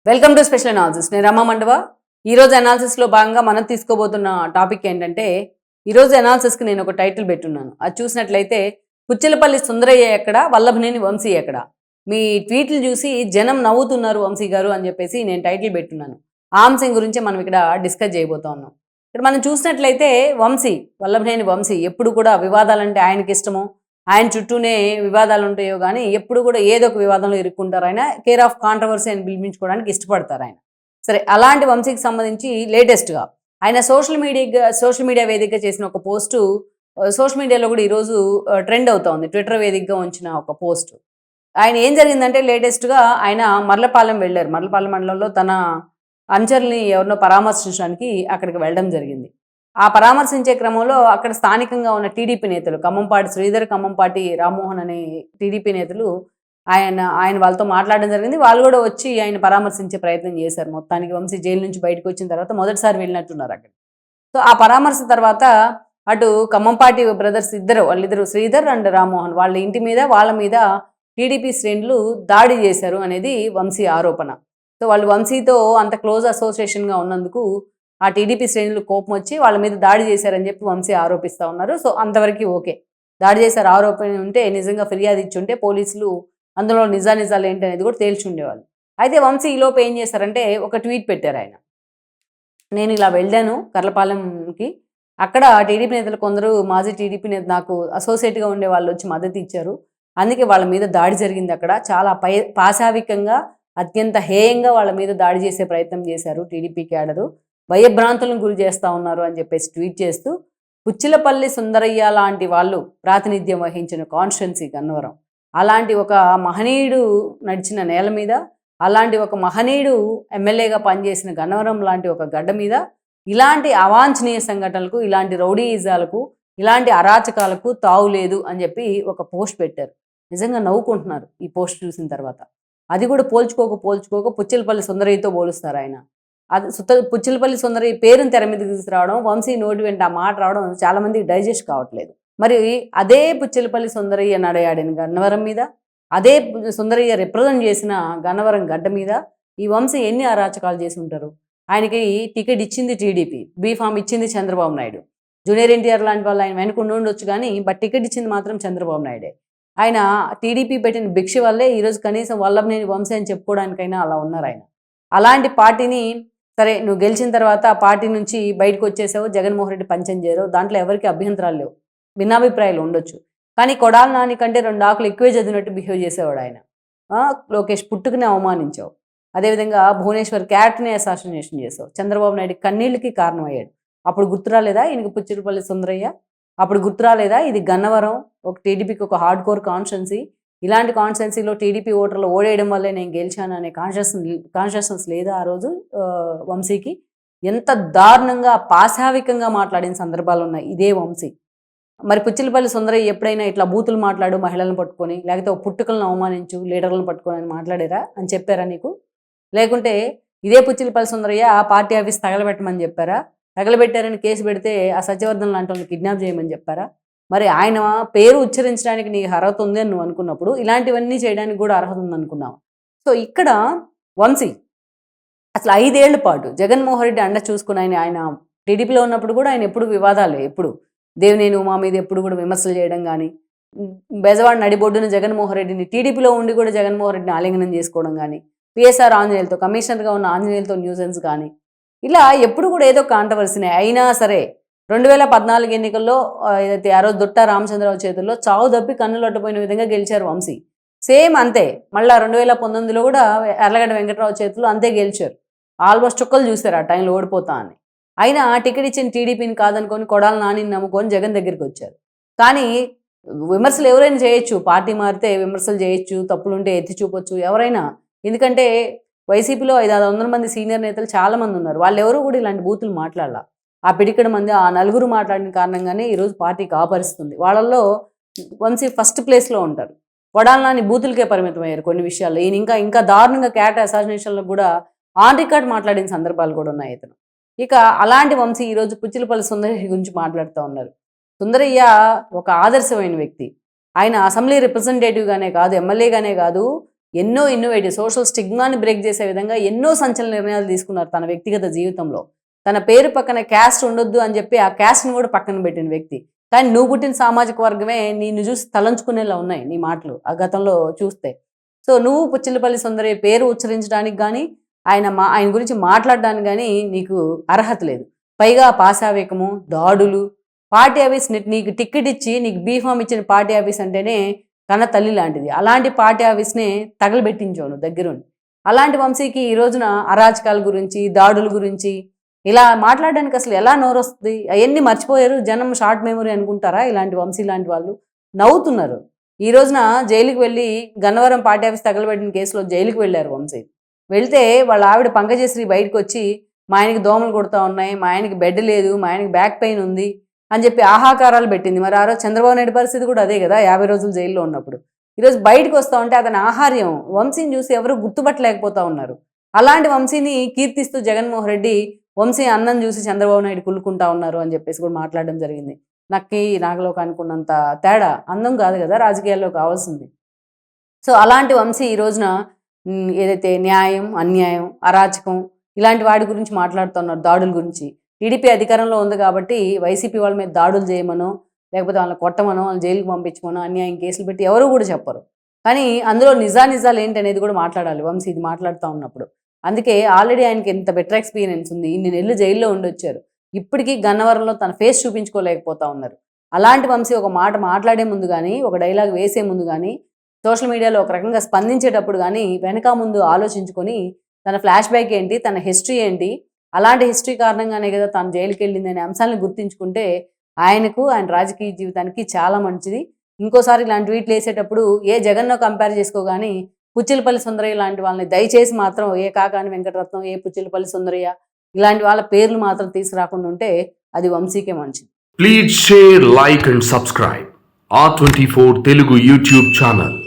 Welcome to special analysis. నేను రమా మండవ. ఈరోజు అనాలిసిస్లో భాగంగా మనం తీసుకోబోతున్న టాపిక్ ఏంటంటే, ఈరోజు అనాలిసిస్కి నేను ఒక టైటిల్ పెట్టున్నాను. అది చూసినట్లయితే పుచ్చిలపల్లి సుందరయ్య ఎక్కడ, వల్లభనేని వంశీ ఎక్కడ. మీ ట్వీట్లు చూసి జనం నవ్వుతున్నారు వంశీ గారు అని చెప్పేసి నేను టైటిల్ పెట్టున్నాను. ఆ అంశం గురించి మనం ఇక్కడ డిస్కస్ చేయబోతా ఉన్నాం. ఇక్కడ మనం చూసినట్లయితే వంశీ, వల్లభనేని వంశీ ఎప్పుడు కూడా వివాదాలంటే ఆయనకి ఇష్టమో, ఆయన చుట్టూనే వివాదాలు ఉంటాయో కానీ ఎప్పుడు కూడా ఏదో ఒక వివాదంలో ఇరుక్కుంటారు. ఆయన కేర్ ఆఫ్ కాంట్రవర్సీ అని పిలిపించుకోవడానికి ఇష్టపడతారు ఆయన. సరే, అలాంటి వంశీకి సంబంధించి లేటెస్ట్గా ఆయన సోషల్ మీడియా వేదికగా చేసిన ఒక పోస్టు సోషల్ మీడియాలో కూడా ఈరోజు ట్రెండ్ అవుతా ఉంది. ట్విట్టర్ వేదికగా ఉంచిన ఒక పోస్ట్. ఆయన ఏం జరిగిందంటే లేటెస్ట్గా ఆయన మర్లపాలెం వెళ్ళారు. మర్లపాలెం మండలంలో తన అనుచరుల్ని ఎవరినో పరామర్శించడానికి అక్కడికి వెళ్ళడం జరిగింది. ఆ పరామర్శించే క్రమంలో అక్కడ స్థానికంగా ఉన్న టీడీపీ నేతలు ఖమ్మంపాటి శ్రీధర్, ఖమ్మంపాటి రామ్మోహన్ అనే టీడీపీ నేతలు ఆయన వాళ్ళతో మాట్లాడడం జరిగింది. వాళ్ళు కూడా వచ్చి ఆయన పరామర్శించే ప్రయత్నం చేశారు. మొత్తానికి వంశీ జైలు నుంచి బయటకు వచ్చిన తర్వాత మొదటిసారి వెళ్ళినట్టున్నారు అక్కడ. సో ఆ పరామర్శ తర్వాత అటు ఖమ్మంపాటి బ్రదర్స్ వాళ్ళిద్దరు శ్రీధర్ అండ్ రామ్మోహన్ వాళ్ళ ఇంటి మీద వాళ్ళ మీద టీడీపీ శ్రేణులు దాడి చేశారు అనేది వంశీ ఆరోపణ. సో వాళ్ళు వంశీతో అంత క్లోజ్ అసోసియేషన్గా ఉన్నందుకు ఆ టీడీపీ శ్రేణులు కోపం వచ్చి వాళ్ళ మీద దాడి చేశారని చెప్పి వంశీ ఆరోపిస్తూ ఉన్నారు. సో అంతవరకు ఓకే, దాడి చేశారు ఆరోపణ ఉంటే నిజంగా ఫిర్యాదు ఇచ్చుంటే పోలీసులు అందులో నిజాలు ఏంటి అనేది కూడా తేల్చుండేవాళ్ళు. అయితే వంశీ ఈలోపు ఏం చేశారంటే ఒక ట్వీట్ పెట్టారు ఆయన. నేను ఇలా వెళ్ళాను కర్లపాలెంకి, అక్కడ టీడీపీ నేతలు కొందరు మాజీ టీడీపీ నేత నాకు అసోసియేట్గా ఉండే వాళ్ళు వచ్చి మద్దతు ఇచ్చారు, అందుకే వాళ్ళ మీద దాడి జరిగింది. అక్కడ చాలా పాశావికంగా అత్యంత హేయంగా వాళ్ళ మీద దాడి చేసే ప్రయత్నం చేశారు టీడీపీ క్యాడరు, భయభ్రాంతులను గురి చేస్తూ ఉన్నారు అని చెప్పేసి ట్వీట్ చేస్తూ, పుచ్చిలపల్లి సుందరయ్య లాంటి వాళ్ళు ప్రాతినిధ్యం వహించిన కాన్స్టిట్యున్సీ గన్నవరం, అలాంటి ఒక మహనీయుడు నడిచిన నేల మీద, అలాంటి ఒక మహనీయుడు ఎమ్మెల్యేగా పనిచేసిన గన్నవరం లాంటి ఒక గడ్డ మీద ఇలాంటి అవాంఛనీయ సంఘటనలకు, ఇలాంటి రౌడీయిజాలకు, ఇలాంటి అరాచకాలకు తావు లేదు అని చెప్పి ఒక పోస్ట్ పెట్టారు. నిజంగా నవ్వుకుంటున్నారు ఈ పోస్ట్ చూసిన తర్వాత. అది కూడా పోల్చుకోక పుచ్చిలపల్లి సుందరయ్యతో పోలుస్తారు ఆయన. అది పుచ్చిలపల్లి సుందరయ్య పేరుని తెర మీదకి తీసుకురావడం, వంశీ నోటి వెంట ఆ మాట రావడం చాలామందికి డైజెస్ట్ కావట్లేదు. మరి అదే పుచ్చిలపల్లి సుందరయ్య నడయాడిన గన్నవరం మీద, అదే సుందరయ్య రిప్రజెంట్ చేసిన గన్నవరం గడ్డ మీద ఈ వంశీ ఎన్ని అరాచకాలు చేసి ఉంటారు? ఆయనకి టికెట్ ఇచ్చింది టీడీపీ, బీఫామ్ ఇచ్చింది చంద్రబాబు నాయుడు, జూనియర్ ఎన్టీఆర్ లాంటి వాళ్ళు ఆయన వెనుక ఉండొచ్చు కానీ బట్ టికెట్ ఇచ్చింది మాత్రం చంద్రబాబు నాయుడే. ఆయన టీడీపీ పెట్టిన భిక్ష వల్లే ఈరోజు కనీసం వల్లభనేని వంశీ అని చెప్పుకోవడానికైనా అలా ఉన్నారు ఆయన. అలాంటి పార్టీని, సరే నువ్వు గెలిచిన తర్వాత ఆ పార్టీ నుంచి బయటకు వచ్చేసావు, జగన్మోహన్ రెడ్డి పంచం చేరు, దాంట్లో ఎవరికి అభ్యంతరాలు లేవు, భిన్నాభిప్రాయాలు ఉండొచ్చు. కానీ కొడాలి నాని కంటే 2 ఆకులు ఎక్కువే చదివినట్టు బిహేవ్ చేసేవాడు ఆయన. లోకేష్ పుట్టుకునే అవమానించావు, అదేవిధంగా భువనేశ్వర్ క్యారెక్టర్ని అసాసినేషన్ చేసావు, చంద్రబాబు నాయుడు కన్నీళ్ళకి కారణమయ్యాడు. అప్పుడు గుర్తురాలేదా ఈయనకి పుచ్చిలపల్లి సుందరయ్య? అప్పుడు గుర్తురాలేదా ఇది గన్నవరం ఒక టీడీపీకి ఒక హార్డ్ కోర్ కాన్స్టిట్యున్సీ, ఇలాంటి కాన్స్టిట్యున్సీలో టీడీపీ ఓటర్లు ఓడేయడం వల్లే నేను గెలిచాను అనే కాన్షియస్నెస్ లేదా ఆ రోజు వంశీకి? ఎంత దారుణంగా పాశావికంగా మాట్లాడిన సందర్భాలు ఉన్నాయి ఇదే వంశీ. మరి పుచ్చిలపల్లి సుందరయ్య ఎప్పుడైనా ఇట్లా బూతులు మాట్లాడు, మహిళలను పట్టుకొని, లేకపోతే పుట్టుకలను అవమానించు, లీడర్లను పట్టుకొని అని మాట్లాడారా అని చెప్పారా నీకు? లేకుంటే ఇదే పుచ్చిలపల్లి సుందరయ్య ఆ పార్టీ ఆఫీస్ తగలబెట్టమని చెప్పారా? తగలబెట్టారని కేసు పెడితే ఆ సత్యవర్ధన్ లాంటి వాళ్ళని కిడ్నాప్ చేయమని చెప్పారా? మరి ఆయన పేరు ఉచ్చరించడానికి నీకు అర్హత ఉంది అని నువ్వు అనుకున్నప్పుడు ఇలాంటివన్నీ చేయడానికి కూడా అర్హత ఉందనుకున్నావు. సో ఇక్కడ వంశీ అసలు 5 ఏళ్ల పాటు జగన్మోహన్ రెడ్డి అండ చూసుకుని ఆయన టీడీపీలో ఉన్నప్పుడు కూడా ఆయన ఎప్పుడు వివాదాలే, ఎప్పుడు దేవినేని ఉమా మీద ఎప్పుడు కూడా విమర్శలు చేయడం కానీ, బెజవాడ నడిబొడ్డున జగన్మోహన్ రెడ్డిని టీడీపీలో ఉండి కూడా జగన్మోహన్ రెడ్డిని ఆలింగనం చేసుకోవడం కానీ, పిఎస్ఆర్ ఆంజనేయులతో, కమిషనర్గా ఉన్న ఆంజనేయులతో న్యూసెన్స్ కానీ, ఇలా ఎప్పుడు కూడా ఏదో కాంట్రవర్సీనే. అయినా సరే 2014 ఎన్నికల్లో ఏదైతే ఆ రోజు దొట్టా రామచంద్రరావు చేతుల్లో చావు దప్పి కన్నులొట్టపోయిన విధంగా గెలిచారు వంశీ. సేమ్ అంతే మళ్ళీ 2019లో కూడా ఎర్లగడ్డ వెంకటరావు చేతుల్లో అంతే గెలిచారు. ఆల్మోస్ట్ చుక్కలు చూశారు ఆ టైంలో ఓడిపోతా అని. అయినా టికెట్ ఇచ్చిన టీడీపీని కాదనుకొని కొడాలి నానిని నమ్ముకొని జగన్ దగ్గరికి వచ్చారు. కానీ విమర్శలు ఎవరైనా చేయొచ్చు, పార్టీ మారితే విమర్శలు చేయొచ్చు, తప్పులుంటే ఎత్తి చూపొచ్చు ఎవరైనా. ఎందుకంటే వైసీపీలో 500-600 మంది సీనియర్ నేతలు చాలామంది ఉన్నారు, వాళ్ళు ఎవరు కూడా ఇలాంటి బూతులు మాట్లాడాల. ఆ పిడికడ మంది ఆ నలుగురు మాట్లాడిన కారణంగానే ఈరోజు పార్టీకి ఆపరిస్తుంది. వాళ్ళల్లో వంశీ ఫస్ట్ ప్లేస్లో ఉంటారు. కొడాలి నాని బూతులకే పరిమితం అయ్యారు కొన్ని విషయాల్లో. ఈయన ఇంకా దారుణంగా క్యాట్ అసాసినేషన్లో కూడా ఆన్ రికార్డ్ మాట్లాడిన సందర్భాలు కూడా ఉన్నాయి ఇతను. ఇక అలాంటి వంశీ ఈరోజు పుచ్చిలపల్లి సుందరయ్య గురించి మాట్లాడుతూ ఉన్నారు. సుందరయ్య ఒక ఆదర్శమైన వ్యక్తి. ఆయన అసెంబ్లీ రిప్రజెంటేటివ్గానే కాదు, ఎమ్మెల్యేగానే కాదు, ఎన్నో ఇన్నోవేటివ్ సోషల్ స్టిగ్మాని బ్రేక్ చేసే విధంగా ఎన్నో సంచలన నిర్ణయాలు తీసుకున్నారు తన వ్యక్తిగత జీవితంలో. తన పేరు పక్కన క్యాస్ట్ ఉండొద్దు అని చెప్పి ఆ క్యాస్ట్ని కూడా పక్కన పెట్టిన వ్యక్తి. కానీ నువ్వు పుట్టిన సామాజిక వర్గమే నిన్ను చూసి తలంచుకునేలా ఉన్నాయి నీ మాటలు ఆ గతంలో చూస్తే. సో నువ్వు పుచ్చిలపల్లి సుందరయ్య పేరు ఉచ్చరించడానికి కానీ ఆయన గురించి మాట్లాడడానికి కానీ నీకు అర్హత లేదు. పైగా పాశావేకము, దాడులు, పార్టీ ఆఫీస్ నీకు టికెట్ ఇచ్చి నీకు బీఫామ్ ఇచ్చిన పార్టీ ఆఫీస్ అంటేనే కన్న తల్లి లాంటిది. అలాంటి పార్టీ ఆఫీస్నే తగలబెట్టించాను దగ్గరుండి. అలాంటి వంశీకి ఈ రోజున అరాచకాల గురించి, దాడుల గురించి ఇలా మాట్లాడడానికి అసలు ఎలా నోరొస్తుంది? అవన్నీ మర్చిపోయారు జనం, షార్ట్ మెమరీ అనుకుంటారా ఇలాంటి వంశీ లాంటి వాళ్ళు? నవ్వుతున్నారు. ఈ రోజున జైలుకి వెళ్ళి గన్నవరం పార్టీ ఆఫీస్ తగలబెట్టిన కేసులో జైలుకి వెళ్ళారు వంశీ. వెళ్తే వాళ్ళ ఆవిడ పంకజశ్రీ బయటకు వచ్చి మా ఆయనకి దోమలు కొడతా ఉన్నాయి, మా ఆయనకి బెడ్ లేదు, మా ఆయనకి బ్యాక్ పెయిన్ ఉంది అని చెప్పి ఆహాకారాలు పెట్టింది. మరి ఆ రోజు చంద్రబాబు నాయుడు పరిస్థితి కూడా అదే కదా, 50 రోజులు జైల్లో ఉన్నప్పుడు. ఈరోజు బయటకు వస్తూ ఉంటే అతని ఆహార్యం వంశీని చూసి ఎవరు గుర్తుపట్టలేకపోతా ఉన్నారు. అలాంటి వంశీని కీర్తిస్తూ జగన్మోహన్ రెడ్డి వంశీ అన్నం చూసి చంద్రబాబు నాయుడు కుళ్ళుకుంటా ఉన్నారు అని చెప్పేసి కూడా మాట్లాడడం జరిగింది. నాగలోకి అనుకున్నంత తేడా అందం కాదు కదా రాజకీయాల్లో కావాల్సింది. సో అలాంటి వంశీ ఈ రోజున ఏదైతే న్యాయం, అన్యాయం, అరాచకం ఇలాంటి వాటి గురించి మాట్లాడుతున్నారు, దాడుల గురించి. టీడీపీ అధికారంలో ఉంది కాబట్టి వైసీపీ వాళ్ళ మీద దాడులు చేయమనో, లేకపోతే వాళ్ళని కొట్టమనో, వాళ్ళని జైలుకి పంపించమనో, అన్యాయం కేసులు పెట్టి ఎవరు కూడా చెప్పరు. కానీ అందులో నిజాలు ఏంటి అనేది కూడా మాట్లాడాలి వంశీ ఇది మాట్లాడుతూ ఉన్నప్పుడు. అందుకే ఆల్రెడీ ఆయనకి ఎంత బెటర్ ఎక్స్పీరియన్స్ ఉంది, ఇన్ని నెలలు జైల్లో ఉండొచ్చారు. ఇప్పటికీ గన్నవరంలో తన ఫేస్ చూపించుకోలేకపోతా ఉన్నారు. అలాంటి వంశీ ఒక మాట మాట్లాడే ముందు కానీ, ఒక డైలాగ్ వేసే ముందు కానీ, సోషల్ మీడియాలో ఒక రకంగా స్పందించేటప్పుడు కానీ వెనక ముందు ఆలోచించుకొని తన ఫ్లాష్ బ్యాక్ ఏంటి, తన హిస్టరీ ఏంటి, అలాంటి హిస్టరీ కారణంగానే కదా తను జైలుకి వెళ్ళింది అనే అంశాలను గుర్తించుకుంటే ఆయనకు, ఆయన రాజకీయ జీవితానికి చాలా మంచిది. ఇంకోసారి ఇలాంటి ట్వీట్లు వేసేటప్పుడు ఏ జగన్ను కంపేర్ చేసుకోగాని పుచ్చిలపల్లి సుందరయ్య లాంటి వాళ్ళని దయచేసి మాత్రం ఏ కాకాని వెంకటరత్నం, ఏ పుచ్చిలపల్లి సుందరయ్య ఇలాంటి వాళ్ళ పేర్లు మాత్రం తీసుకురాకుండా ఉంటే అది వంశీకే మంచిది. Please share, like and subscribe R24 Telugu YouTube channel.